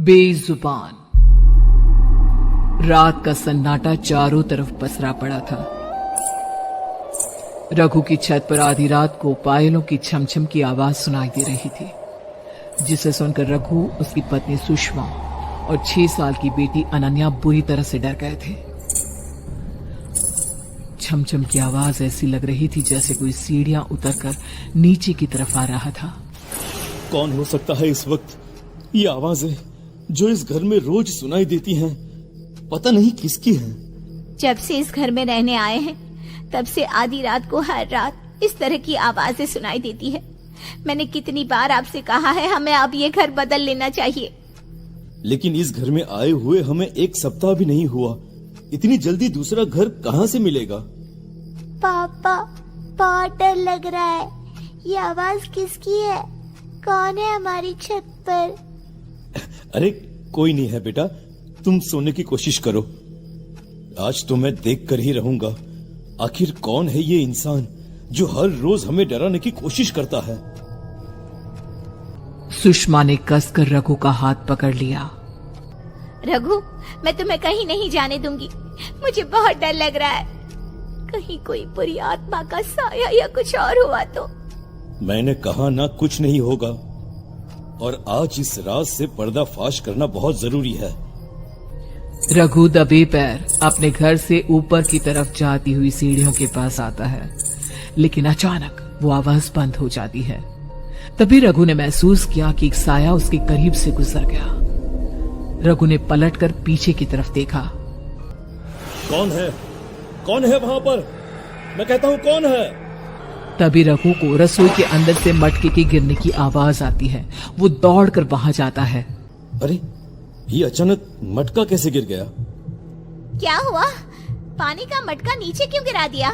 बेजुबान। रात का सन्नाटा चारों तरफ पसरा पड़ा था। रघु की छत पर आधी रात को पायलों की छमछम की आवाज सुनाई दे रही थी, जिसे सुनकर रघु, उसकी पत्नी सुषमा और 6 साल की बेटी अनन्या बुरी तरह से डर गए थे। छमछम की आवाज ऐसी लग रही थी जैसे कोई सीढ़ियां उतरकर नीचे की तरफ आ रहा था। कौन हो सकता है इस वक्त? ये आवाजें जो इस घर में रोज सुनाई देती हैं, पता नहीं किसकी हैं। जब से इस घर में रहने आए हैं तब से आधी रात को हर रात इस तरह की आवाजें सुनाई देती है। मैंने कितनी बार आपसे कहा है हमें अब ये घर बदल लेना चाहिए। लेकिन इस घर में आए हुए हमें 1 सप्ताह भी नहीं हुआ, इतनी जल्दी दूसरा घर कहाँ से मिलेगा? पापा, बहुत डर लग रहा है। ये आवाज किसकी है? कौन है हमारी छत पर? अरे कोई नहीं है बेटा, तुम सोने की कोशिश करो। आज तो मैं देख कर ही रहूंगा आखिर कौन है ये इंसान जो हर रोज हमें डराने की कोशिश करता है। सुषमा ने कसकर रघु का हाथ पकड़ लिया। रघु, मैं तुम्हें कहीं नहीं जाने दूंगी। मुझे बहुत डर लग रहा है, कहीं कोई बुरी आत्मा का साया या कुछ और हुआ तो। मैंने कहा ना कुछ नहीं होगा, और आज इस राज से पर्दाफाश करना बहुत जरूरी है। रघु दबे पैर अपने घर से ऊपर की तरफ जाती हुई सीढ़ियों के पास आता है, लेकिन अचानक वो आवाज बंद हो जाती है। तभी रघु ने महसूस किया कि एक साया उसके करीब से गुजर गया। रघु ने पलटकर पीछे की तरफ देखा। कौन है? कौन है वहां पर? मैं कहता हूँ कौन है? तभी रघु को रसोई के अंदर से मटके के गिरने की आवाज आती है। वो दौड़कर वहां जाता है। अरे ये अचानक मटका कैसे गिर गया? क्या हुआ? पानी का मटका नीचे क्यों गिरा दिया?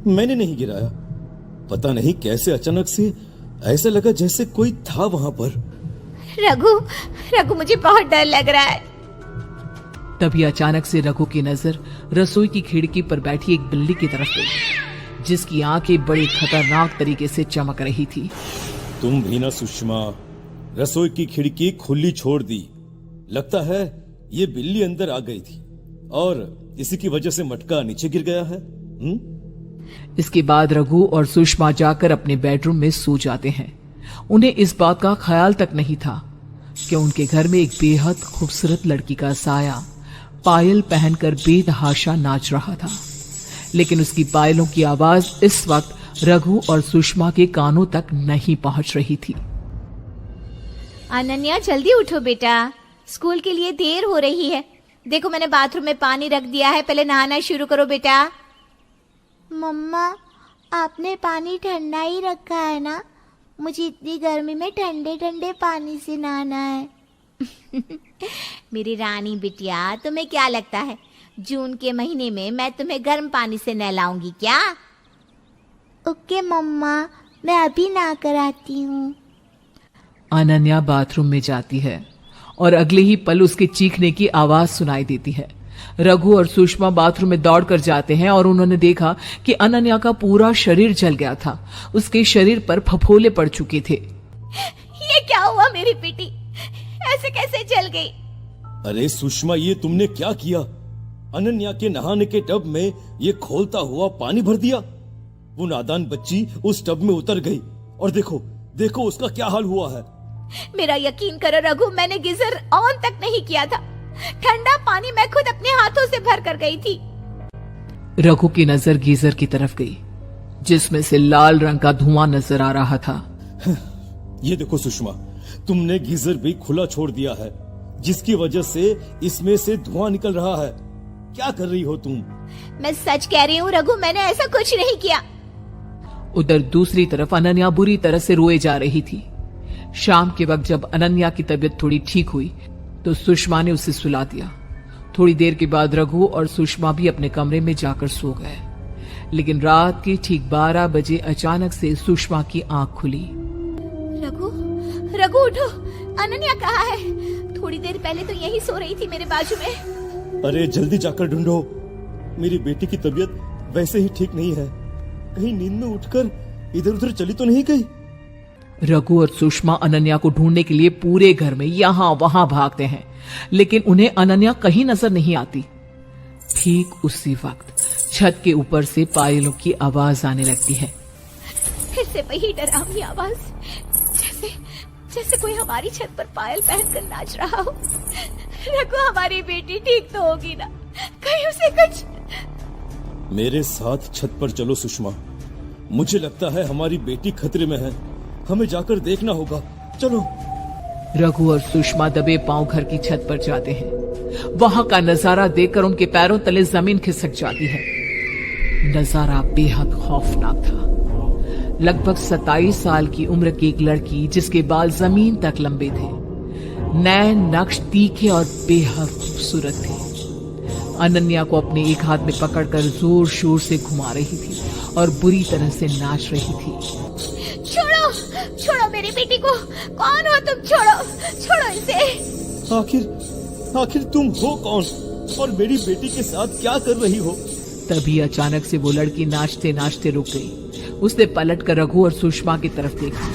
मैंने नहीं गिराया, पता नहीं कैसे अचानक से ऐसा लगा जैसे कोई था वहां पर। रघु, मुझे बहुत डर लग रहा है। तभी अचानक से रघु की नजर रसोई की खिड़की पर बैठी एक बिल्ली की तरफ गई, जिसकी आंखें बड़ी खतरनाक तरीके से चमक रही थी। तुम भी ना सुषमा, रसोई की खिड़की खुली छोड़ दी। लगता है ये बिल्ली अंदर आ गई थी और इसी की वजह से मटका नीचे गिर गया है। इसके बाद रघु और सुषमा जाकर अपने बेडरूम में सो जाते हैं। उन्हें इस बात का ख्याल तक नहीं था कि उनके घर में एक बेहद खूबसूरत लड़की का साया पायल पहनकर बेतहाशा नाच रहा था। लेकिन उसकी पायलों की आवाज इस वक्त रघु और सुषमा के कानों तक नहीं पहुंच रही थी। अनन्या, जल्दी उठो बेटा, स्कूल के लिए देर हो रही है। देखो मैंने बाथरूम में पानी रख दिया है, पहले नहाना शुरू करो बेटा। मम्मा, आपने पानी ठंडा ही रखा है ना? मुझे इतनी गर्मी में ठंडे ठंडे पानी से नहाना है। मेरी रानी बिटिया, तुम्हें क्या लगता है जून के महीने में मैं तुम्हें गर्म पानी से नहलाऊंगी क्या? ओके मम्मा, मैं अभी नहा कर आती हूँ। अनन्या बाथरूम में जाती है और अगले ही पल उसके चीखने की आवाज सुनाई देती है। रघु और सुषमा बाथरूम में दौड़कर जाते हैं और उन्होंने देखा कि अनन्या का पूरा शरीर जल गया था। उसके शरीर पर फफोले पड़ चुके थे। ये क्या हुआ मेरी बेटी? ऐसे कैसे जल गई? अरे सुषमा, ये तुमने क्या किया? अनन्या के नहाने के टब में ये खोलता हुआ पानी भर दिया। वो नादान बच्ची उस टब में उतर गई और देखो देखो उसका क्या हाल हुआ है। मेरा यकीन करो रघु, मैंने गीजर ऑन तक नहीं किया था। ठंडा पानी मैं खुद अपने हाथों से भर कर गई थी। रघु की नजर गीजर की तरफ गई, जिसमें से लाल रंग का धुआं नजर आ रहा था। ये देखो सुषमा, तुमने गीजर भी खुला छोड़ दिया है, जिसकी वजह से इसमें से धुआं निकल रहा है। क्या कर रही हो तुम? मैं सच कह रही हूँ रघु, मैंने ऐसा कुछ नहीं किया। उधर दूसरी तरफ अनन्या बुरी तरह से रोए जा रही थी। शाम के वक्त जब अनन्या की तबीयत थोड़ी ठीक हुई तो सुषमा ने उसे सुला दिया। थोड़ी देर के बाद रघु और सुषमा भी अपने कमरे में जाकर सो गए। लेकिन रात के ठीक 12 बजे अचानक से सुषमा की आंख खुली। रघु उठो, अनन्या कहाँ है? थोड़ी देर पहले तो यही सो रही थी मेरे बाजू में। अरे जल्दी जाकर ढूंढो, मेरी बेटी की तबीयत वैसे ही ठीक नहीं है। कहीं नींद में उठकर इधर उधर चली तो नहीं गई? रघु और सुषमा अनन्या को ढूंढने के लिए पूरे घर में यहां वहां भागते हैं, लेकिन उन्हें अनन्या कहीं नजर नहीं आती। ठीक उसी वक्त छत के ऊपर से पायलों की आवाज आने लगती है। फिर से वही डरावनी आवाज, जैसे जैसे कोई हमारी छत पर पायल पहनकर नाच रहा हो। रघु, हमारी बेटी ठीक तो होगी ना? कहीं उसे कुछ। मेरे साथ छत पर चलो सुषमा, मुझे लगता है हमारी बेटी खतरे में है, हमें जाकर देखना होगा, चलो। रघु और सुषमा दबे पांव घर की छत पर जाते हैं। वहां का नजारा देखकर उनके पैरों तले जमीन खिसक जाती है। नजारा बेहद खौफनाक था। लगभग 27 साल की उम्र की एक लड़की, जिसके बाल जमीन तक लंबे थे, नैन नक्श तीखे और बेहद खूबसूरत थे, अनन्या को अपने एक हाथ में पकड़कर जोर शोर से घुमा रही थी और बुरी तरह से नाच रही थी। छोड़ो, छोड़ो मेरी बेटी को। कौन हो तुम? छोड़ो, छोड़ो इसे। आखिर तुम हो कौन और मेरी बेटी के साथ क्या कर रही हो? तभी अचानक से वो लड़की नाचते नाचते रुक गई। उसने पलटकर रघु और सुषमा की तरफ देखा।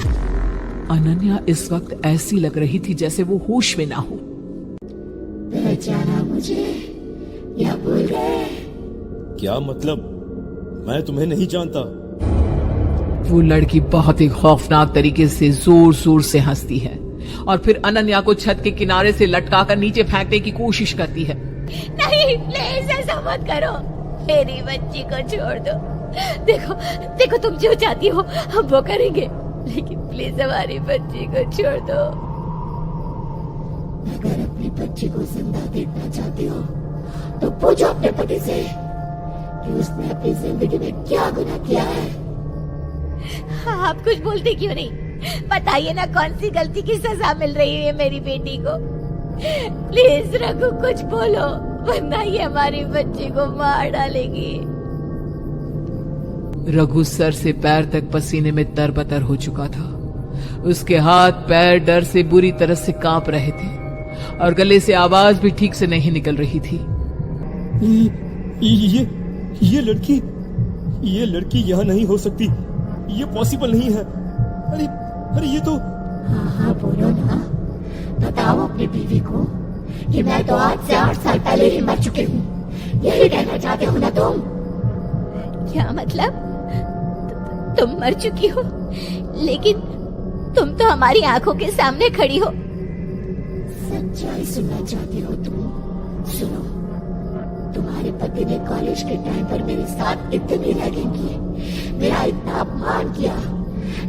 अनन्या इस वक्त ऐसी लग रही थी जैसे वो होश में ना हो। पहचाना मुझे या भूल गए? क्या मतलब? मैं तुम्हें नहीं जानता। वो लड़की बहुत ही खौफनाक तरीके से जोर जोर से हंसती है और फिर अनन्या को छत के किनारे से लटकाकर नीचे फेंकने की कोशिश करती है। नहीं, प्लीज ऐसा मत करो। मेरी बच्ची को छोड़ दो। देखो देखो, तुम जो चाहती हो हम वो करेंगे, लेकिन प्लीज हमारी बच्ची को छोड़ दो। अगर अपनी बच्ची को जिंदा देखना चाहती हो तो पूछो अपने पति से कि उसने अपनी जिंदगी में क्या गुनाह किया है। आप कुछ बोलते क्यों नहीं? बताइए ना, कौन सी गलती की सजा मिल रही है मेरी बेटी को? प्लीज रघु, कुछ बोलो, वरना ये हमारी बच्ची को मार डालेगी। रघु सर से पैर तक पसीने में तरबतर हो चुका था। उसके हाथ पैर डर से बुरी तरह से कांप रहे थे और गले से आवाज भी ठीक से नहीं निकल रही थी। ये लड़की यहाँ नहीं हो सकती, ये पॉसिबल नहीं है। अरे ये तो। हाँ बोलो ना, बताओ अपनी बीवी को कि मैं तो आज से 8 साल पहले ही मर चुकी हूँ। यही कहना चाहते हो ना तुम? क्या मतलब? तुम मर चुकी हो, लेकिन तुम तो हमारी आंखों के सामने खड़ी हो। सच्चाई सुनना चाहती हो तुम? सुनो, तुम्हारे पति ने कॉलेज के टाइम पर मेरे साथ इतनी रैगिंग की, मेरा इतना अपमान किया,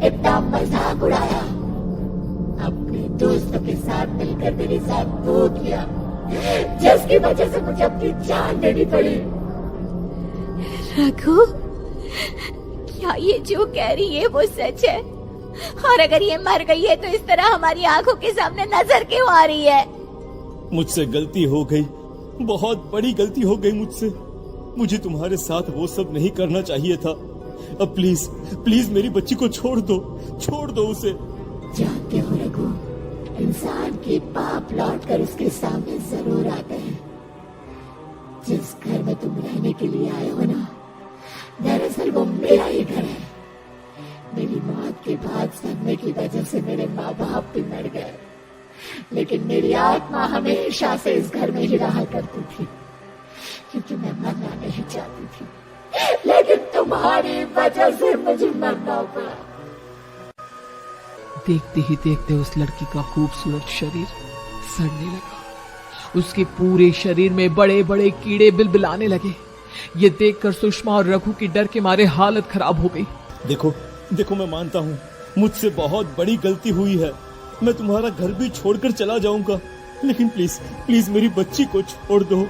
इतना मजाक उड़ाया, अपने दोस्तों के साथ मिलकर मेरे साथ वो किया, जिसकी वजह से मुझे अपनी जान देनी पड़ी। रघु, क्या ये जो कह रही है वो सच है? और अगर ये मर गई है तो इस तरह हमारी आंखों के सामने नजर क्यों आ रही है? मुझसे गलती हो गई, बहुत बड़ी गलती हो गई मुझसे। मुझे तुम्हारे साथ वो सब नहीं करना चाहिए था। अब प्लीज प्लीज मेरी बच्ची को छोड़ दो उसे। जानते हो रघु, इंसान के पाप लौट कर उसके सामने जरूर आते हैं। जिस घर में तुम रहने के लिए आए हो ना, दरअसल वो मेरा ही घर है। मेरी मौत के बाद सदमे की वजह से मेरे माँ बाप भी मर गए, लेकिन मेरी आत्मा हमेशा से इस घर में ही रहा करती थी, क्योंकि मैं मरना नहीं चाहती थी। लेकिन तुम्हारी वजह से मुझे मरना पड़ा। देखते ही देखते उस लड़की का खूबसूरत शरीर सड़ने लगा। उसके पूरे शरीर में बड़े बड़े कीड़े बिलबिलाने लगे। ये देखकर सुषमा और रघु की डर के मारे हालत खराब हो गई। देखो मैं मानता हूँ मुझसे बहुत बड़ी गलती हुई है। मैं तुम्हारा घर भी छोड़कर चला जाऊंगा, लेकिन प्लीज मेरी बच्ची को छोड़ दो।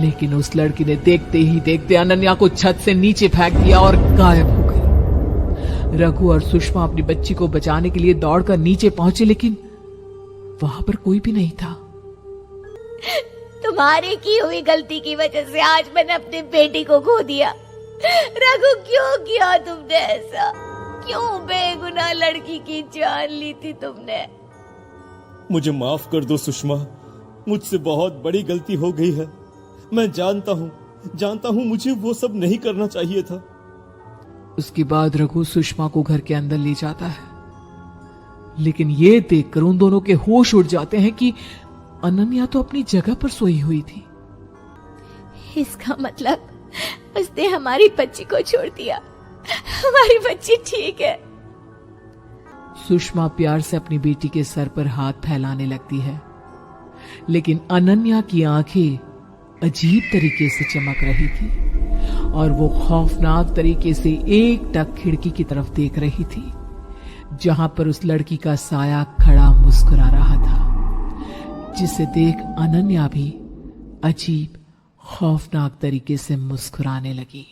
लेकिन उस लड़की ने देखते ही देखते अनन्या को छत से नीचे फेंक दिया और गायब हो गई। रघु और सुषमा अपनी बच्ची को बचाने के लिए दौड़कर नीचे पहुंचे, लेकिन वहां पर कोई भी नहीं था। तुम्हारी की हुई गलती की वजह से आज मैंने अपनी बेटी को खो दिया। रघु, क्यों किया तुमने ऐसा? क्यों बेगुनाह लड़की की जान ली थी तुमने? मुझे माफ कर दो सुषमा, मुझसे बहुत बड़ी गलती हो गई है। मैं जानता हूँ मुझे वो सब नहीं करना चाहिए था। उसके बाद रघु सुषमा को घर के अंदर ले जाता है लेकिन ये देखकर उन दोनों के होश उड़ जाते हैं कि अनन्या तो अपनी जगह पर सोई हुई थी। इसका मतलब उसने हमारी बच्ची को छोड़ दिया। हमारी बच्ची ठीक है। सुषमा प्यार से अपनी बेटी के सर पर हाथ फैलाने लगती है, लेकिन अनन्या की आंखें अजीब तरीके से चमक रही थी और वो खौफनाक तरीके से एकटक खिड़की की तरफ देख रही थी, जहां पर उस लड़की का साया खड़ा मुस्कुरा रहा था, जिसे देख अनन्या भी अजीब खौफनाक तरीके से मुस्कुराने लगी।